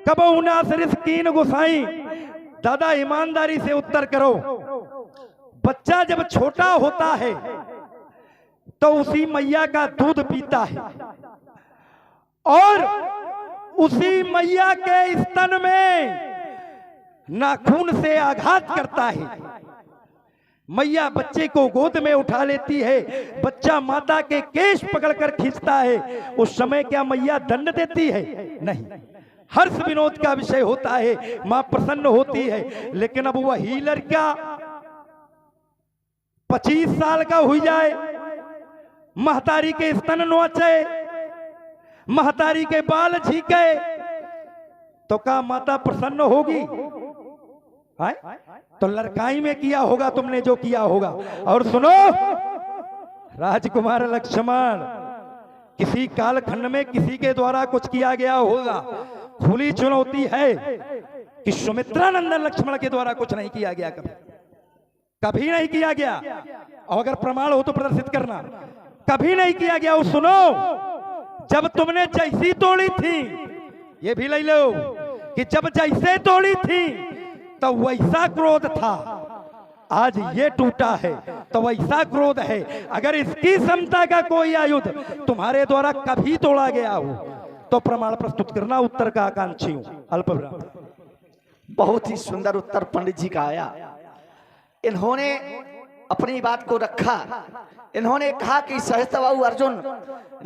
कबहू ना सरिस्कीन गुसाई, दादा ईमानदारी से उत्तर करो। बच्चा जब छोटा होता है तो उसी मैया का दूध पीता है और उसी मैया के स्तन में नाखून से आघात करता है। मैया बच्चे को गोद में उठा लेती है, बच्चा माता के केश पकड़कर खींचता है। उस समय क्या मैया दंड देती है? नहीं, हर्ष विनोद का विषय होता है, मां प्रसन्न होती है। लेकिन अब वही लड़का 25 साल का हो जाए, महतारी के स्तन नोचे, महतारी के बाल छीके, तो क्या माता प्रसन्न होगी? है? तो लड़काई में किया होगा तुमने जो किया होगा। और सुनो राजकुमार लक्ष्मण, किसी कालखंड में किसी के द्वारा कुछ किया गया होगा। खुली चुनौती है कि सुमित्रा नंदन लक्ष्मण के द्वारा कुछ नहीं किया गया, कभी नहीं किया गया। और अगर प्रमाण हो तो प्रदर्शित करना। कभी नहीं किया गया। और सुनो, जब तुमने जैसी तोड़ी थी, ये भी ले लो कि जब जैसे तोड़ी थी तो वैसा क्रोध था, आज ये टूटा है तो वैसा क्रोध है। अगर इसकी क्षमता का कोई आयुध तुम्हारे द्वारा कभी तोड़ा गया हो तो प्रमाण प्रस्तुत करना। उत्तर का आकांक्षी हूं। अल्पविराम। बहुत ही सुंदर उत्तर पंडित जी का आया। इन्होंने अपनी बात को रखा। इन्होंने कहा कि सहस्त्रबाहु अर्जुन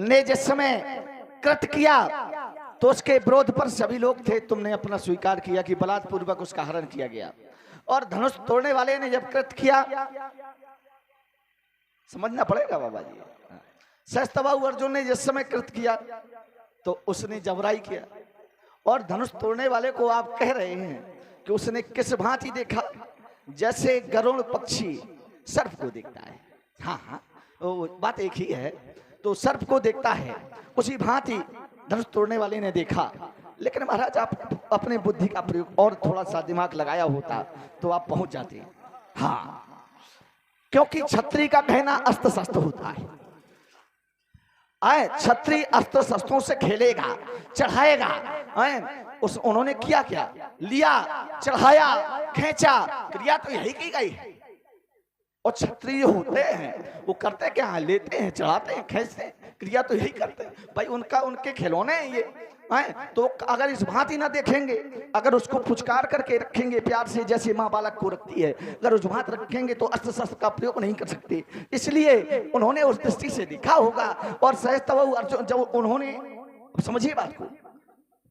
ने जिस समय कृत किया तो उसके विरोध पर सभी लोग थे। तुमने अपना स्वीकार किया कि बलात्पूर्वक उसका हरण किया गया। और धनुष तोड़ने वाले ने जब कृत किया, समझना पड़ेगा बाबा जी, सहस्त्रबाहु अर्जुन ने जिस समय कृत किया तो उसने जबराई किया। और धनुष तोड़ने वाले को आप कह रहे हैं कि उसने किस भांति देखा? जैसे गरुड़ पक्षी सर्प को देखता है। हाँ हाँ, वो बात एक ही है। तो सर्प को देखता है, उसी भांति धनुष तोड़ने वाले ने देखा। लेकिन महाराज आप अपने बुद्धि का प्रयोग और थोड़ा सा दिमाग लगाया होता तो आप पहुंच जाते। हाँ, क्योंकि क्षत्रिय का कहना अस्त्र शस्त्र होता है। आए क्षत्रिय अस्त्र शस्त्रों से खेलेगा, चढ़ाएगा। उस उन्होंने किया क्या? लिया, चढ़ाया, खींचा, क्रिया तो यही की गई है। और क्षत्रिय होते हैं वो करते क्या है? लेते हैं, चढ़ाते हैं, खींचते हैं, क्रिया तो यही करते हैं भाई। उनके खिलौने हैं ये। तो अगर इस भांति ना देखेंगे, अगर उसको पुचकार करके रखेंगे प्यार से, जैसे माँ बालक को रखती है, अगर उस भांति रखेंगे तो अस्त्र शस्त्र का प्रयोग नहीं कर सकते। इसलिए उन्होंने उस दृष्टि से देखा होगा। और सहस्त्रबाहु अर्जुन जब उन्होंने, समझिए बात को,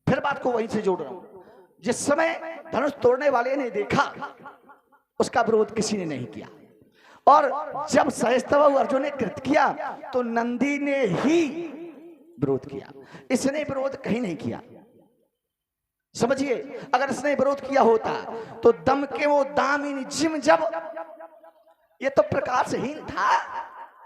फिर बात को वहीं से जोड़ रहा हूं। जिस समय धनुष तोड़ने वाले ने देखा, उसका विरोध किसी ने नहीं किया। और जब सहस्त्रबाहु अर्जुन ने कृत किया तो नंदी ने ही विरोध किया। इसने विरोध कहीं नहीं किया। समझिए, अगर इसने विरोध किया होता तो दम के वो दामिनी जिम, जब ये तो प्रकाशहीन था।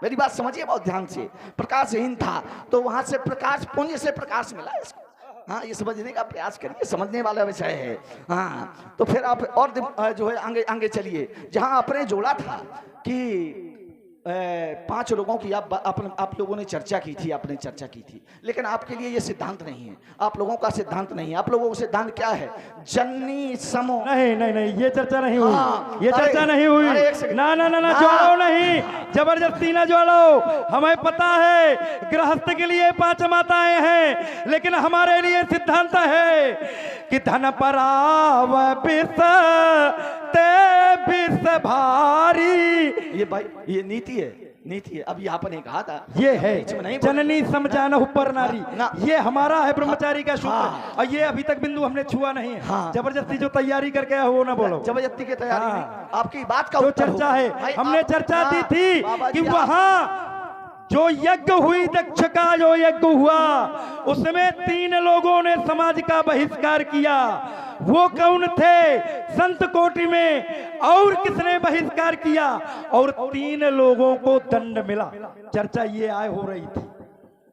मेरी बात समझिए बहुत ध्यान से, प्रकाशहीन था तो वहां से प्रकाश पुंज से प्रकाश मिला इसको। हाँ, ये समझने का प्रयास करिए, समझने वाला विषय है। हाँ, तो फिर आप और जो है आगे आगे चलिए। जहां आपने जोड़ा था कि 5 लोगों की आप लोगों ने चर्चा की थी, आपने चर्चा की थी। लेकिन आपके लिए ये सिद्धांत नहीं है, आप लोगों का सिद्धांत नहीं है। आप लोगों का सिद्धांत क्या है? जननी समो। नहीं नहीं नहीं, ये चर्चा नहीं हुई। हाँ, ये चर्चा नहीं हुई। ना ना ना ना, जोड़ो नहीं, जबरदस्ती ना जोड़ो। हमें पता है गृहस्थ के लिए 5 माताएं हैं, लेकिन हमारे लिए सिद्धांत है कि धन पराव विष ते विष भारी। ये भाई ये नीति है, नीति है। अभी आपने कहा था ये है जननी समझाना ऊपर नारी, ये हमारा है ब्रह्मचारी का सूत्र। हाँ। और ये अभी तक बिंदु हमने छुआ नहीं है। हाँ। जबरदस्ती जो तैयारी करके आया वो ना बोलो। जबरदस्ती की तैयारी नहीं, आपकी बात का जो चर्चा है, हमने चर्चा दी थी कि वहां जो यज्ञ हुई, दक्ष का जो यज्ञ हुआ, उसमें 3 लोगों ने समाज का बहिष्कार किया। वो कौन थे? संत कोटि में। और किसने बहिष्कार किया? और 3 लोगों को दंड मिला। चर्चा ये आए हो रही थी,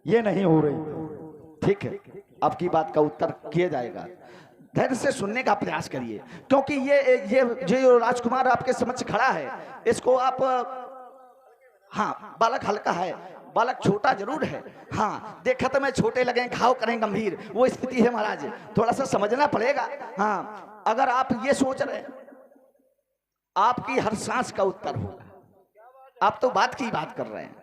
ये नहीं हो रही थी। ठीक है, आपकी बात का उत्तर किया जाएगा। धैर्य से सुनने का प्रयास करिए, क्योंकि ये जो राजकुमार आपके समक्ष खड़ा है, इसको आप, हाँ बालक हल्का है, बालक छोटा जरूर है, हाँ देखत में छोटे लगे घाव करें गंभीर, वो स्थिति है महाराज, थोड़ा सा समझना पड़ेगा। हाँ अगर आप ये सोच रहे हैं आपकी हर सांस का उत्तर होगा, आप तो बात की बात कर रहे हैं।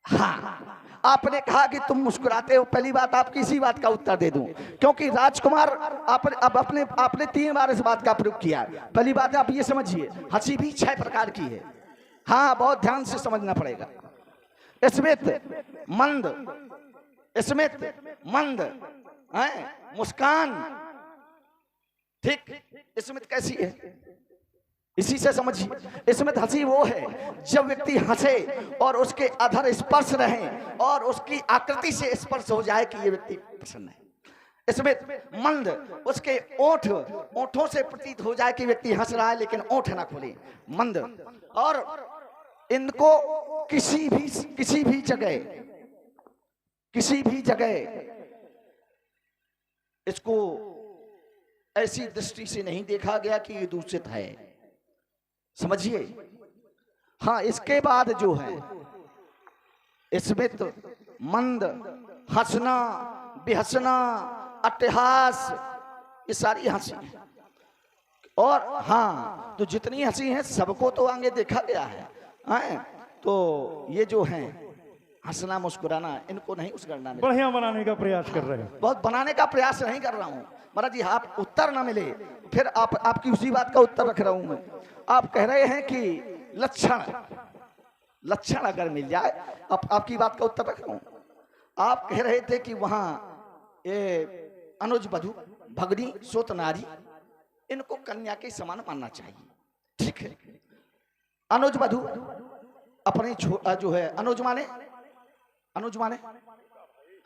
हाँ आपने कहा कि तुम मुस्कुराते हो, पहली बात आपकी इसी बात का उत्तर दे दूं, क्योंकि राजकुमार आपने 3 बार इस बात का प्रयोग किया। पहली बात आप ये समझिए, हंसी भी 6 प्रकार की है। हाँ बहुत ध्यान से समझना पड़ेगा। स्मित, मंद, स्मित, मंद, मुस्कान, ठीक। स्मित कैसी है इसी से समझिए। स्मित हंसी वो है जब व्यक्ति हंसे और उसके अधर स्पर्श रहे और उसकी आकृति से स्पर्श हो जाए कि ये व्यक्ति प्रसन्न है। स्मित मंद, उसके ओठों से प्रतीत हो जाए कि व्यक्ति हंस रहा है लेकिन ओठ ना खोले, मंद। और इनको किसी भी जगह इसको ऐसी दृष्टि से नहीं देखा गया कि ये दूषित है, समझिए। हाँ इसके बाद जो है स्मित, मंद, हंसना, बेहसना, अट्टहास, ये सारी हंसी है। और हाँ तो जितनी हंसी है सबको तो आगे देखा गया है, तो ये जो है हंसना मुस्कुराना इनको नहीं उस गणना में बढ़िया बनाने का प्रयास कर रहे हैं। बहुत बनाने का प्रयास नहीं कर रहा हूं महाराज जी, आप उत्तर ना मिले फिर आपकी उसी बात का उत्तर रख रहा हूं मैं। आप कह रहे हैं कि लक्षण अगर मिल जाए, आपकी बात का उत्तर रख रहा हूं। आप कह रहे थे कि वहां ये अनुज वधु, भगनी, सोत नारी, इनको कन्या के समान मानना चाहिए, ठीक है। अनुज वधु अपने जो है अनुज माने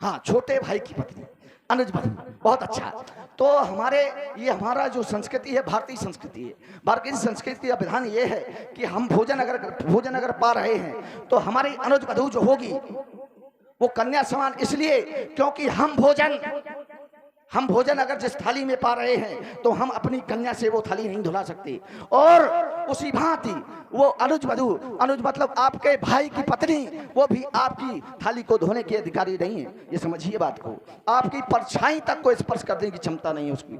हाँ छोटे भाई की पत्नी अनुज वधु, बहुत अच्छा। तो हमारा जो संस्कृति है भारतीय संस्कृति है। भारतीय संस्कृति का विधान ये है कि हम भोजन अगर पा रहे हैं तो हमारी अनुज वधु जो होगी वो कन्या समान, इसलिए क्योंकि हम भोजन अगर जिस थाली में पा रहे हैं तो हम अपनी कन्या से वो थाली नहीं धुला सकते। और उसी भांति वो अनुज मतलब आपके भाई की पत्नी, वो भी आपकी थाली को धोने की अधिकारी नहीं है, ये समझिए बात को। आपकी परछाई तक को स्पर्श करने की क्षमता नहीं है उसकी।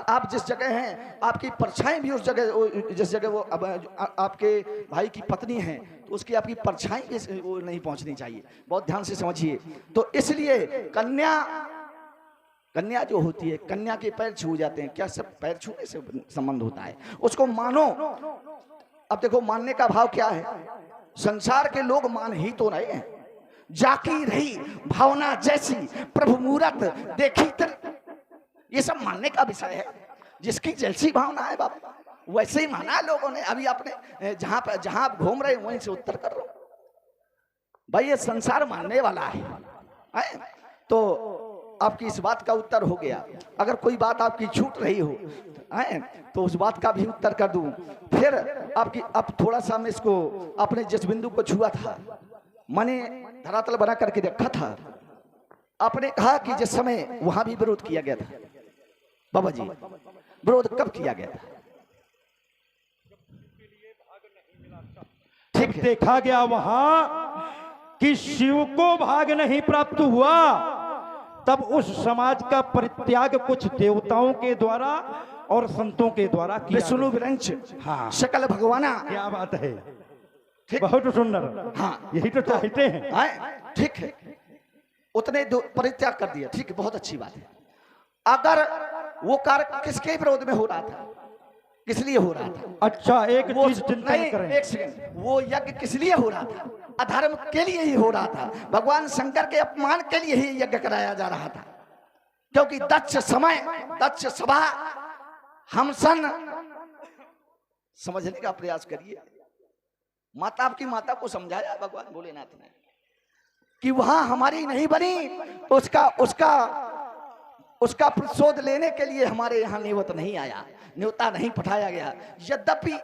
आप जिस जगह हैं आपकी परछाई भी उस जगह, जिस जगह वो आपके भाई की पत्नी है तो उसकी आपकी परछाई भी वो नहीं पहुंचनी चाहिए, बहुत ध्यान से समझिए। तो इसलिए कन्या जो होती है, कन्या के पैर छू जाते हैं, क्या सब पैर छूने से संबंध होता है? उसको मानो। अब देखो मानने का भाव क्या है, संसार के लोग मान ही तो रहे हैं। जाकी रही भावना जैसी प्रभु मूरत देखी तर, ये सब मानने का विषय है। जिसकी जैसी भावना है बाबा वैसे ही माना है लोगों ने। अभी आपने जहां आप घूम रहे हैं वहीं से उत्तर कर रहे हो भाई, ये संसार मानने वाला है। तो आपकी इस बात का उत्तर हो गया। अगर कोई बात आपकी छूट रही हो तो उस बात का भी उत्तर कर दूं। फिर अब थोड़ा सा मैं इसको, आपने जिस बिंदु को छुआ था, मैंने धरातल बना करके रखा था। आपने कहा कि जिस समय वहां भी विरोध किया गया था, बाबा जी विरोध कब किया गया था? ठीक देखा गया वहां कि शिव को भाग नहीं प्राप्त हुआ, तब उस समाज का परित्याग कुछ देवताओं के द्वारा और संतों के द्वारा किया। विष्णु विरंच, हाँ शकल भगवाना, क्या बात है, बहुत सुंदर। हाँ यही तो चाहते हैं। ठीक है, उतने परित्याग कर दिया, ठीक है, बहुत अच्छी बात है। अगर वो कार्य किसके विरोध में हो रहा था, किस लिए हो रहा था? अच्छा एक चीज चिंतन करें, एक सेकंड, वो यज्ञ किस लिए हो रहा था? अधर्म के लिए ही हो रहा था, भगवान शंकर के अपमान के लिए ही यज्ञ कराया जा रहा था। क्योंकि दक्ष सभा हमसन, समझने का प्रयास करिए। आपकी माता को समझाया भगवान भोलेनाथ ने कि वहां हमारी नहीं बनी, उसका प्रतिशोध लेने के लिए हमारे यहाँ न्योता नहीं पठाया गया। यद्यपि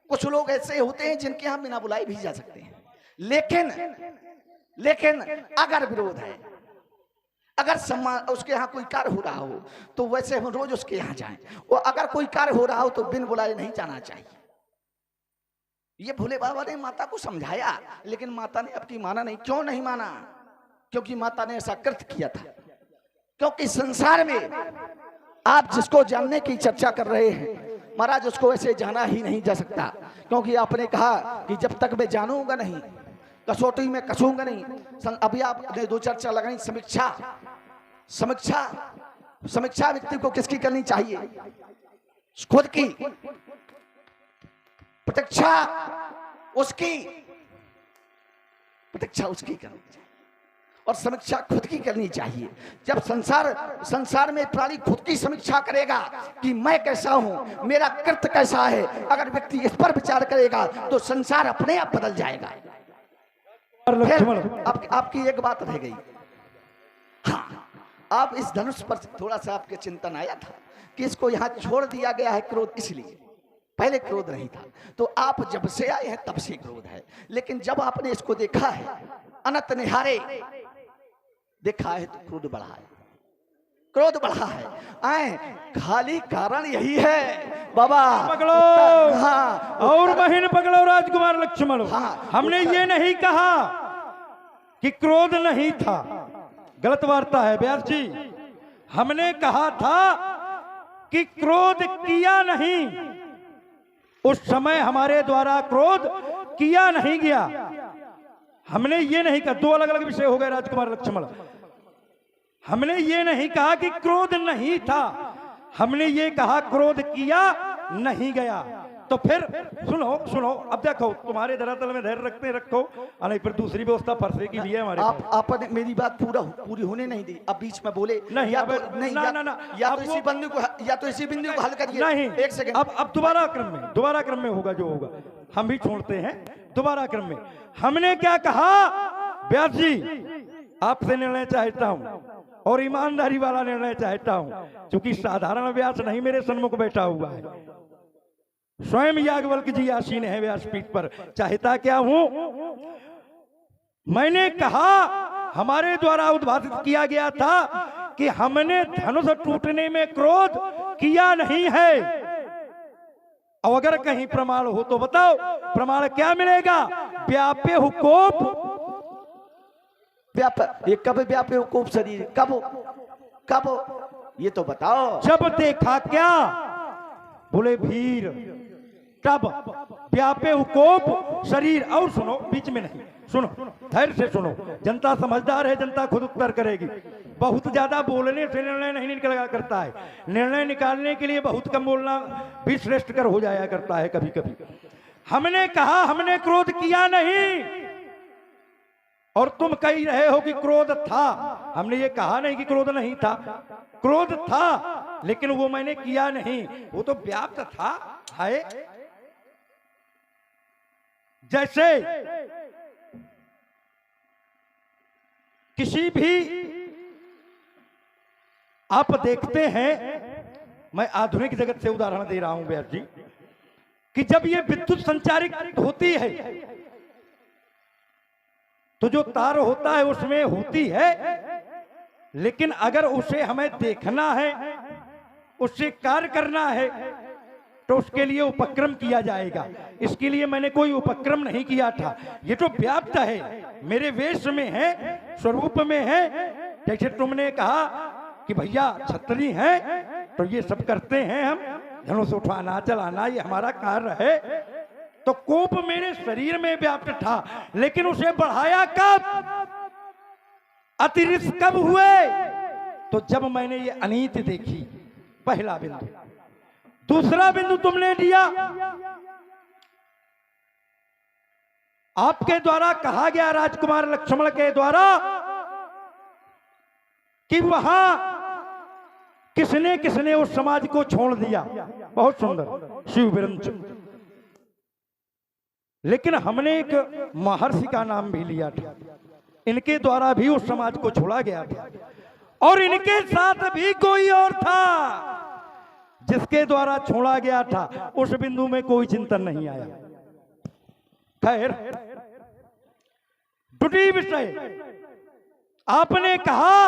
कुछ लोग ऐसे होते हैं जिनके यहाँ बिना बुलाए भी जा सकते हैं, लेकिन अगर विरोध है, अगर उसके यहाँ कोई कार्य हो रहा हो तो वैसे हम रोज उसके यहाँ जाएं। और अगर कोई कार्य हो रहा हो तो बिन बुलाए नहीं जाना चाहिए। ये भोले बाबा ने माता को समझाया, लेकिन माता ने आपकी माना नहीं। क्यों नहीं माना? क्योंकि माता ने ऐसा कृत किया था। क्योंकि संसार में आप जिसको जानने की चर्चा कर रहे हैं महाराज, उसको ऐसे जाना ही नहीं जा सकता। क्योंकि आपने कहा कि जब तक मैं जानूंगा नहीं, कसौटी में कसूंगा नहीं। अभी आपने दो चर्चा लगाई, समीक्षा। समीक्षा समीक्षा व्यक्ति को किसकी करनी चाहिए? खुद की। प्रतीक्षा उसकी करनी चाहिए और समीक्षा खुद की करनी चाहिए। जब संसार में प्राणी खुद की समीक्षा करेगा कि मैं कैसा हूं, मेरा कृत्य कैसा है, अगर व्यक्ति इस पर विचार करेगा तो संसार अपने आप बदल जाएगा। आपकी एक बात रह गई। हाँ, आप इस धनुष पर थोड़ा सा आपके चिंतन आया था कि इसको यहां छोड़ दिया गया है क्रोध, इसलिए पहले क्रोध नहीं था। तो आप जब से आए हैं तब से क्रोध है, लेकिन जब आपने इसको देखा है, अनंत निहारे देखा है, तो क्रोध बढ़ा है। क्रोध बढ़ा है। आए खाली कारण यही है बाबा। पकड़ो। हाँ, और महीन पकड़ो राजकुमार लक्ष्मण। हाँ, हमने ये नहीं कहा कि क्रोध नहीं था, गलत वार्ता है व्यास जी। हमने कहा था कि क्रोध किया नहीं, उस समय हमारे द्वारा क्रोध किया नहीं गया। हमने ये नहीं कहा, दो अलग अलग विषय हो गए राजकुमार लक्ष्मण। हमने ये नहीं कहा कि क्रोध नहीं था, हमने ये कहा क्रोध किया नहीं गया। तो फिर सुनो, अब देखो, तुम्हारे धरातल में धैर्य रखो, नहीं फिर दूसरी व्यवस्था फरसे की भी है हमारे। आपने मेरी बात पूरी होने नहीं दी, अब बीच में बोले नहीं। या तो इसी बिंदु को हल करिए। नहीं, एक सेकंड। अब दोबारा क्रम में होगा जो होगा, हम भी छोड़ते हैं दोबारा क्रम में। हमने क्या कहा व्यास जी, आपसे निर्णय चाहता हूं और ईमानदारी वाला निर्णय चाहता हूं, क्योंकि साधारण व्यास नहीं मेरे सन्मुख बैठा हुआ है, स्वयं याज्ञवल्क्य जी आसीन है व्यासपीठ पर। चाहता क्या हूं? मैंने कहा, हमारे द्वारा उद्भासित किया गया था कि हमने धनुष टूटने में क्रोध किया नहीं है। और अगर कहीं प्रमाण हो तो बताओ, प्रमाण क्या मिलेगा? व्यापे हुकोप। ये कब व्यापे हुकोप शरीर? कब ये तो बताओ। जब देखा क्या? बोले भीर, तब व्यापे हुकोप शरीर। और सुनो, बीच में नहीं, सुनो, धैर्य से सुनो। जनता समझदार है, जनता खुद उत्तर करेगी। बहुत ज्यादा बोलने से निर्णय नहीं निकला करता है, निर्णय निकालने के लिए बहुत कम बोलना भी श्रेष्ठ कर हो जाया करता है कभी कभी। हमने कहा हमने क्रोध किया नहीं, और तुम कह रहे हो कि क्रोध था। हमने ये कहा नहीं कि क्रोध नहीं था, क्रोध था, लेकिन वो मैंने किया नहीं, वो तो व्याप्त था। है जैसे किसी भी आप देखते हैं, मैं आधुनिक जगत से उदाहरण दे रहा हूं व्यास जी, कि जब ये विद्युत संचारित होती है तो जो तार होता है उसमें होती है, लेकिन अगर उसे हमें देखना है, उससे कार्य करना है, तो उसके लिए उपक्रम किया जाएगा। इसके लिए मैंने कोई उपक्रम नहीं किया था, ये तो व्याप्त है, मेरे वेश में है, स्वरूप में है। जैसे तुमने कहा कि भैया छतरी है, तो ये सब करते हैं हम, धनुष उठाना चलाना ये हमारा कार्य है। तो कोप मेरे शरीर में व्याप्त था, लेकिन उसे बढ़ाया कब? अतिरिक्त कब हुए? तो जब मैंने ये अनीति देखी, पहला बिंदु। दूसरा बिंदु तुमने दिया, आपके द्वारा कहा गया, राजकुमार लक्ष्मण के द्वारा, कि वहां किसने किसने उस समाज को छोड़ दिया। बहुत सुंदर, शिव विरंच। लेकिन हमने एक महर्षि का नाम भी लिया था, इनके द्वारा भी उस समाज को छोड़ा गया था, और इनके साथ भी कोई और था जिसके द्वारा छोड़ा गया था। उस बिंदु में कोई चिंतन नहीं आया। खैर, दूसरी विषय, आपने कहा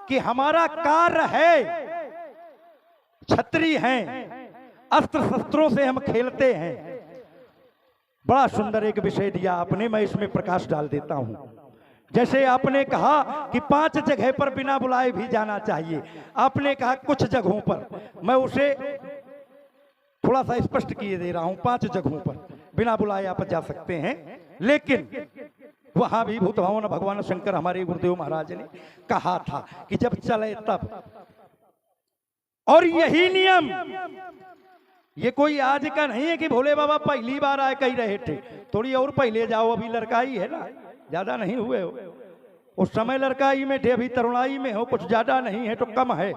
कि हमारा कार्य है, क्षत्रिय हैं, अस्त्र शस्त्रों से हम खेलते हैं, बड़ा सुंदर एक विषय दिया आपने, मैं इसमें प्रकाश डाल देता हूं। जैसे आपने कहा कि 5 जगह पर बिना बुलाए भी जाना चाहिए, आपने कहा कुछ जगहों पर, मैं उसे थोड़ा सा स्पष्ट किए दे रहा हूं। 5 जगहों पर बिना बुलाए आप जा सकते हैं, लेकिन वहां भी भूत भावन भगवान शंकर हमारे गुरुदेव महाराज ने कहा था कि जब चले तब। और यही नियम, ये कोई आज का नहीं है कि भोले बाबा पहली बार आए कही रहे थे, थोड़ी और पहले जाओ, अभी लड़काई है ना, ज्यादा नहीं हुए हो, उस समय लड़काई में थे, अभी तरुणाई में हो, कुछ ज्यादा नहीं है तो कम है,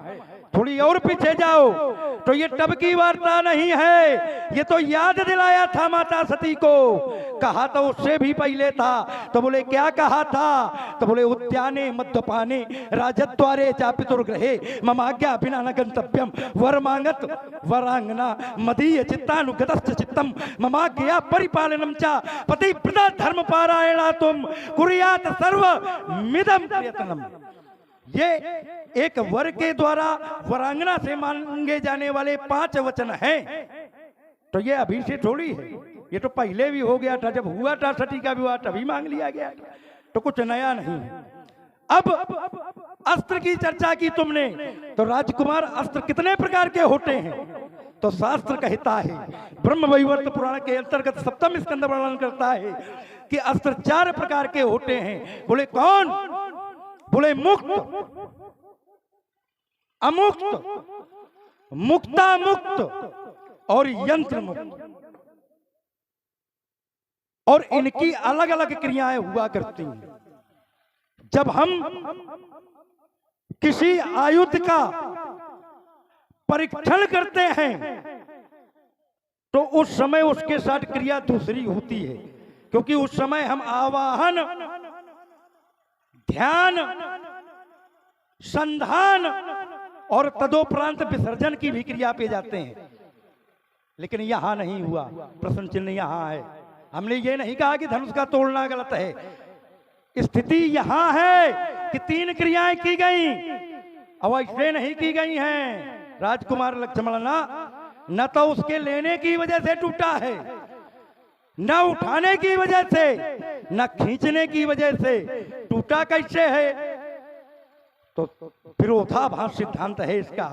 थोड़ी और पीछे जाओ तो ये तब की वार्ता नहीं है, ये तो याद दिलाया था माता सती को। कहा तो उससे भी पहले था, तो बोले क्या कहा था, तो बोले उद्याने मद्यपाने राजद्वारे चापितुर्गृहे ममाज्ञा बिना न गंतव्यम वर मांगत वरांगना मदीय चित्तानुगतश्च चित्तम ममाज्ञया परिपालनम च पतिव्रता धर्म पारायणा तुम कुर्यात सर्व मिदम प्रयत्नम। ये एक वर के द्वारा वरांगना से मांगे जाने वाले 5 वचन हैं, तो ये अभी से थोड़ी है, ये तो पहले भी हो गया था, जब हुआ था सती का विवाह तभी मांग लिया गया था, तो कुछ नया नहीं है। अब अस्त्र की चर्चा की तुमने, तो राजकुमार अस्त्र कितने प्रकार के होते हैं, तो शास्त्र कहता है, ब्रह्म वैवर्त पुराण के अंतर्गत 7वें स्कंद वर्णन करता है कि अस्त्र 4 प्रकार के होते हैं। बोले कौन, बोले मुक्त, अमुक्त, मुक्तामुक्त और यंत्र मुक्त, और इनकी अलग अलग क्रियाएं हुआ करती हैं। जब हम किसी आयुध का परीक्षण करते हैं तो उस समय उसके साथ क्रिया दूसरी होती है, क्योंकि उस समय हम आवाहन, ध्यान, संधान और तदोपरांत विसर्जन की भी क्रिया पे जाते हैं, लेकिन यहां नहीं हुआ। प्रश्न चिन्ह यहां है, हमने ये नहीं कहा कि धनुष का तोड़ना गलत है, स्थिति यहां है कि 3 क्रियाएं की गई, अवश्य नहीं की गई हैं। राजकुमार लक्ष्मण न तो उसके लेने की वजह से टूटा है, न उठाने की वजह से, न खींचने की वजह से, टूटा कैसे है, तो विरोधाभास सिद्धांत है इसका।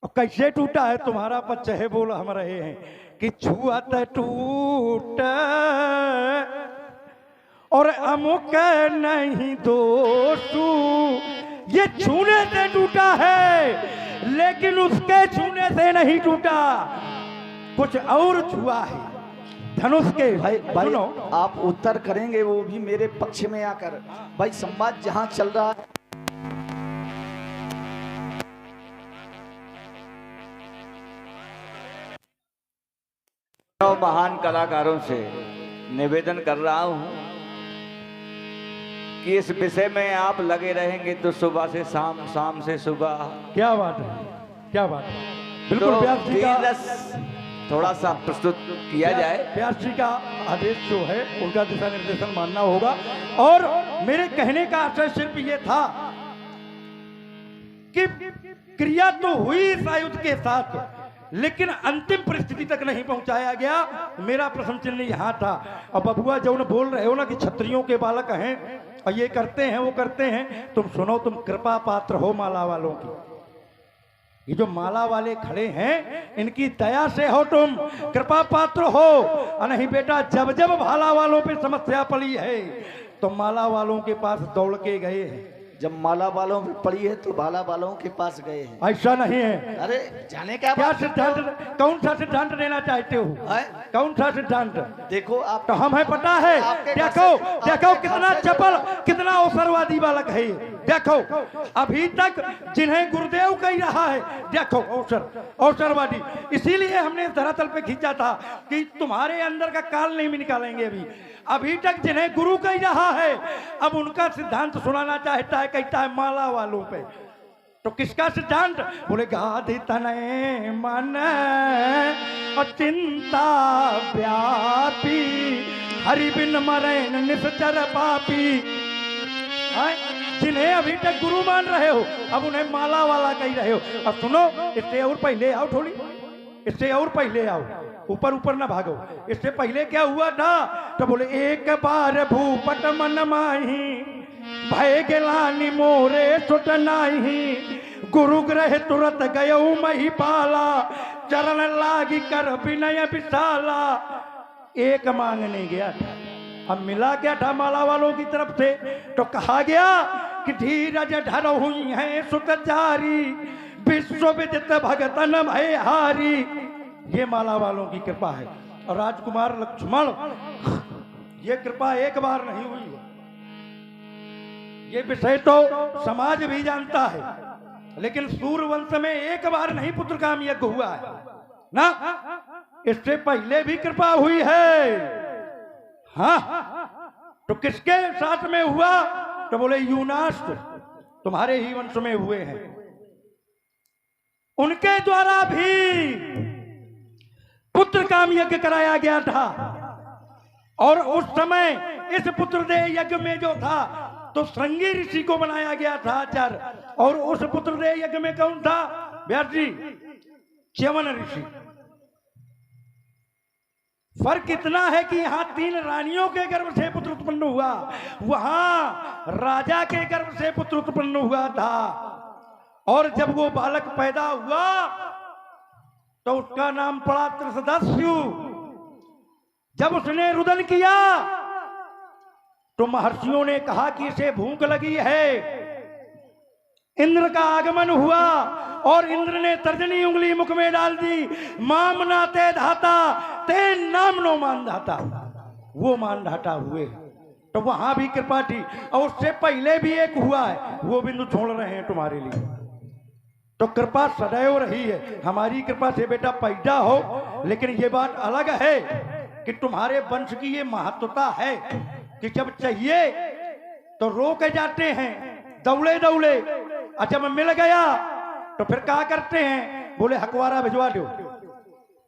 और कैसे टूटा है, तुम्हारा पक्ष है बोल हम रहे हैं कि छुअत टूट और अमुक नहीं दोषू, ये छूने से टूटा है, लेकिन उसके छूने से नहीं टूटा, कुछ और छुआ है धनुष के। भाई सुनो, आप उत्तर करेंगे वो भी मेरे पक्ष में आकर। भाई संवाद जहां चल रहा है, महान कलाकारों से निवेदन कर रहा हूं कि इस विषय में आप लगे रहेंगे तो सुबह से शाम, शाम से सुबह। क्या बात है, क्या बात है, बिल्कुल तो व्यास जी का थोड़ा सा प्रस्तुत किया जाए। व्यास जी का आदेश जो है उनका दिशा निर्देशन मानना होगा। और मेरे कहने का आशय सिर्फ ये था कि क्रिया तो हुई इस आयुध के साथ, लेकिन अंतिम परिस्थिति तक नहीं पहुंचाया गया। मेरा प्रश्न चिन्ह यहाँ था। और बबुआ जो बोल रहे हो ना कि क्षत्रियों के बालक हैं और ये करते हैं वो करते हैं, तुम सुनो, तुम कृपा पात्र हो माला वालों की। ये जो माला वाले खड़े हैं इनकी दया से हो, तुम कृपा पात्र हो। और नहीं बेटा, जब जब भाला वालों पे समस्या पड़ी है तो माला वालों के पास दौड़ के गए हैं। जब माला वालों में पड़ी है तो भाला वालों के पास गए हैं। ऐसा नहीं है। अरे जाने क्या क्या सिद्धांत, कौन सा सिद्धांत देना चाहते हो, कौन सा सिद्धांत? देखो आप तो हमें पता है। देखो देखो कितना चपल, कितना अवसरवादी बालक है ये। देखो अभी तक जिन्हें गुरुदेव कह रहा है, देखो अवसरवादी। इसीलिए हमने धरातल पे खींचा था कि तुम्हारे अंदर का काल नहीं निकालेंगे। अभी तक जिन्हें गुरु कह रहा है, अब उनका सिद्धांत सुनाना चाहता है, कहता है माला वालों पे। तो किसका सिद्धांत? बोले गाधि तनय मन और चिंता व्यापी, हरि बिन मरैन निश्चर पापी। जिन्हें अभी तक गुरु मान रहे हो, अब उन्हें माला वाला कह रहे हो। अब सुनो, इससे और पहले आओ थोड़ी, इससे और पहले आओ, ऊपर ऊपर ना भागो। इससे पहले क्या हुआ था? तो बोले एक बार भूपट मन माही, भय गेलानी मोरे सुट नाही, गुरु ग्रह तुरत गयो महिपाला, चरण लागी कर विनय विशाला। एक मांगने गया था, अब मिला क्या था माला वालों की तरफ से? तो कहा गया कि धीरज धर हुई है सुत जारी, विश्व विदित भगतन भय हारी। ये माला वालों की कृपा है। और राजकुमार लक्ष्मण, ये कृपा एक बार नहीं हुई है, ये विषय तो समाज भी जानता है, लेकिन सूर्यवंश में एक बार नहीं पुत्र काम यज्ञ हुआ है ना, इससे पहले भी कृपा हुई है। हाँ, तो किसके साथ में हुआ? तो बोले यूनास तुम्हारे ही वंश में हुए हैं, उनके द्वारा भी पुत्र काम यज्ञ कराया गया था। और उस समय इस पुत्रदेह यज्ञ में जो था तो श्रृंगी ऋषि को बनाया गया था आचार्य, और उस पुत्रदेह यज्ञ में कौन था? व्यास जी, च्यवन ऋषि। फर्क इतना है कि यहाँ 3 रानियों के गर्भ से पुत्र उत्पन्न हुआ, वहां राजा के गर्भ से पुत्र उत्पन्न हुआ था। और जब वो बालक पैदा हुआ तो उसका नाम पड़ा त्रिशदस्यु। जब उसने रुदन किया तो महर्षियों ने कहा कि इसे भूख लगी है। इंद्र का आगमन हुआ और इंद्र ने तर्जनी उंगली मुख में डाल दी, मामना ते धाता ते नाम नो मान धाता, वो मान धाता हुए। तो वहां भी कृपा थी। और उससे पहले भी एक हुआ है, वो बिंदु छोड़ रहे हैं तुम्हारे लिए। तो कृपा सदैव रही है। हमारी कृपा से बेटा पैदा हो, लेकिन ये बात अलग है कि तुम्हारे वंश की ये महत्वता है कि जब चाहिए तो रोके जाते हैं दौड़े दौड़े, और जब मिल गया तो फिर क्या करते हैं? बोले हकवारा भिजवा दो।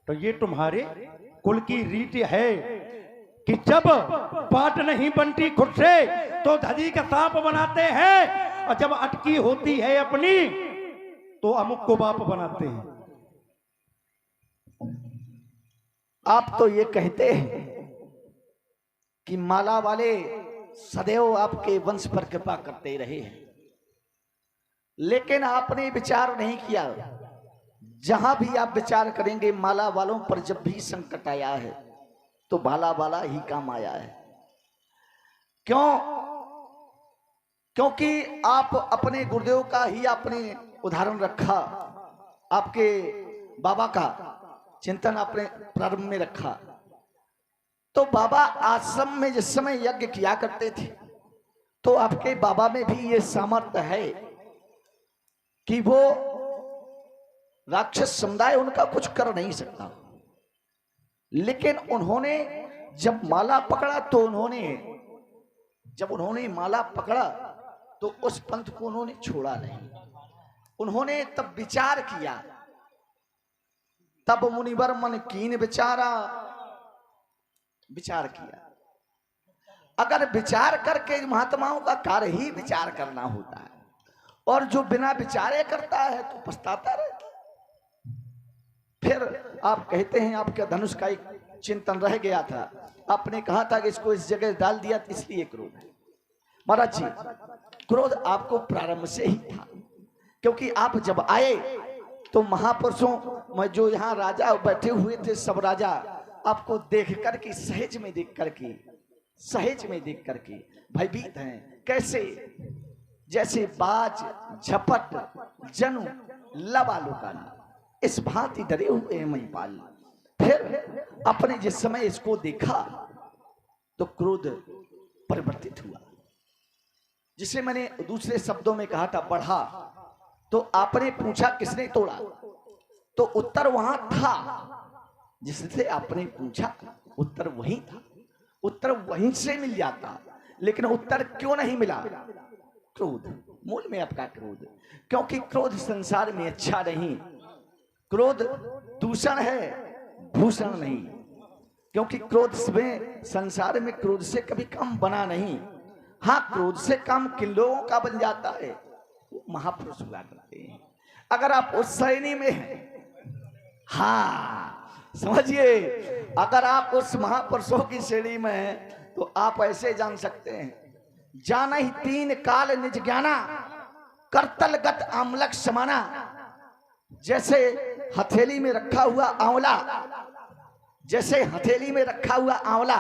तो ये तुम्हारे कुल की रीति है कि जब बात नहीं बनती खुद से तो धजी का सांप बनाते हैं, और जब अटकी होती है अपनी तो अमुक को बाप बनाते हैं। आप तो ये कहते हैं कि माला वाले सदैव आपके वंश पर कृपा करते रहे हैं, लेकिन आपने विचार नहीं किया। जहां भी आप विचार करेंगे माला वालों पर जब भी संकट आया है तो माला वाला ही काम आया है। क्यों? क्योंकि आप अपने गुरुदेव का ही आपने उदाहरण रखा, आपके बाबा का चिंतन आपने प्रारंभ में रखा। तो बाबा आश्रम में जिस समय यज्ञ किया करते थे तो आपके बाबा में भी ये सामर्थ्य है कि वो राक्षस समुदाय उनका कुछ कर नहीं सकता। लेकिन उन्होंने जब माला पकड़ा तो उन्होंने माला पकड़ा तो उस पंथ को उन्होंने छोड़ा नहीं। उन्होंने तब विचार किया, तब मुनिवर मन कीन विचार किया। अगर विचार करके महात्माओं का कार्य ही विचार करना होता है, और जो बिना विचारे करता है तो पछताता रहता है। फिर आप कहते हैं आपके धनुष का एक चिंतन रह गया था, आपने कहा था कि इसको इस जगह डाल दिया इसलिए क्रोध। महाराज जी, क्रोध आपको प्रारंभ से ही था, क्योंकि आप जब आए तो महापुरुषों में जो यहाँ राजा बैठे हुए थे सब राजा आपको देख करके सहज में देख करके भयभीत हैं। कैसे? जैसे बाज झपट जनु लवा लुकाना, इस भांति डरे हुए हैं महिपाल। फिर अपने जिस समय इसको देखा तो क्रोध परिवर्तित हुआ, जिसे मैंने दूसरे शब्दों में कहा था बढ़ा। तो आपने पूछा किसने तोड़ा, तो उत्तर वहां था जिससे आपने पूछा, उत्तर वहीं था। उत्तर वहीं से मिल जाता, लेकिन उत्तर क्यों नहीं मिला? क्रोध, मूल में आपका क्रोध। क्योंकि क्रोध संसार में अच्छा नहीं, क्रोध दूषण है, भूषण नहीं। क्योंकि क्रोध में संसार में क्रोध से कभी कम बना नहीं। हाँ, क्रोध से कम किन लोगों का बन जाता है? महापुरुष हुआ करते हैं। अगर आप उस श्रेणी में हैं हाँ समझिए, अगर आप उस महापुरुषों की श्रेणी में हैं तो आप ऐसे जान सकते हैं, जान ही तीन काल निज ज्ञाना, करतलगत आमलक समाना। जैसे हथेली में रखा हुआ आंवला, जैसे हथेली में रखा हुआ आंवला,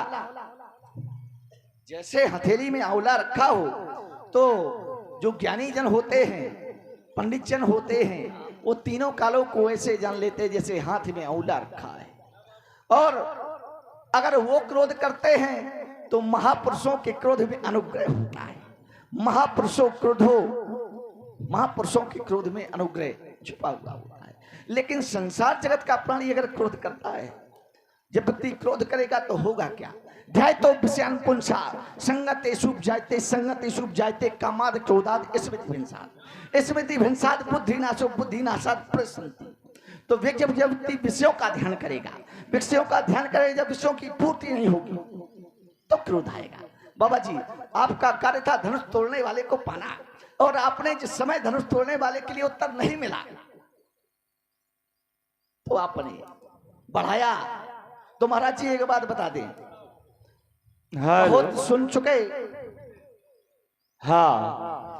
जैसे हथेली में आंवला रखा हो, तो जो ज्ञानी जन होते हैं, पंडित जन होते हैं, वो तीनों कालों को ऐसे जान लेते हैं जैसे हाथ में आंवला रखा है। और अगर वो क्रोध करते हैं तो महापुरुषों के क्रोध में अनुग्रह होता है। महापुरुषों के क्रोध में अनुग्रह छुपा हुआ होता है। लेकिन संसार जगत का प्राणी अगर क्रोध करता है, जब व्यक्ति क्रोध करेगा तो होगा क्या? ध्यायतो विषयान् पुंसा संगतेषु जायते कामाद क्रोधाद स्मृति भिंसाद बुद्धिनाशाद प्रसन्ति। तो जब व्यक्ति विषयों का ध्यान करेगा, जब विषयों की पूर्ति नहीं होगी तो क्रोध आएगा। बाबा जी, आपका कार्य था धनुष तोड़ने वाले को पाना, और आपने जिस समय धनुष तोड़ने वाले के लिए उत्तर नहीं मिला तो आपने बढ़ाया। तो महाराज जी एक बात बता दें, हाँ बहुत सुन चुके, हाँ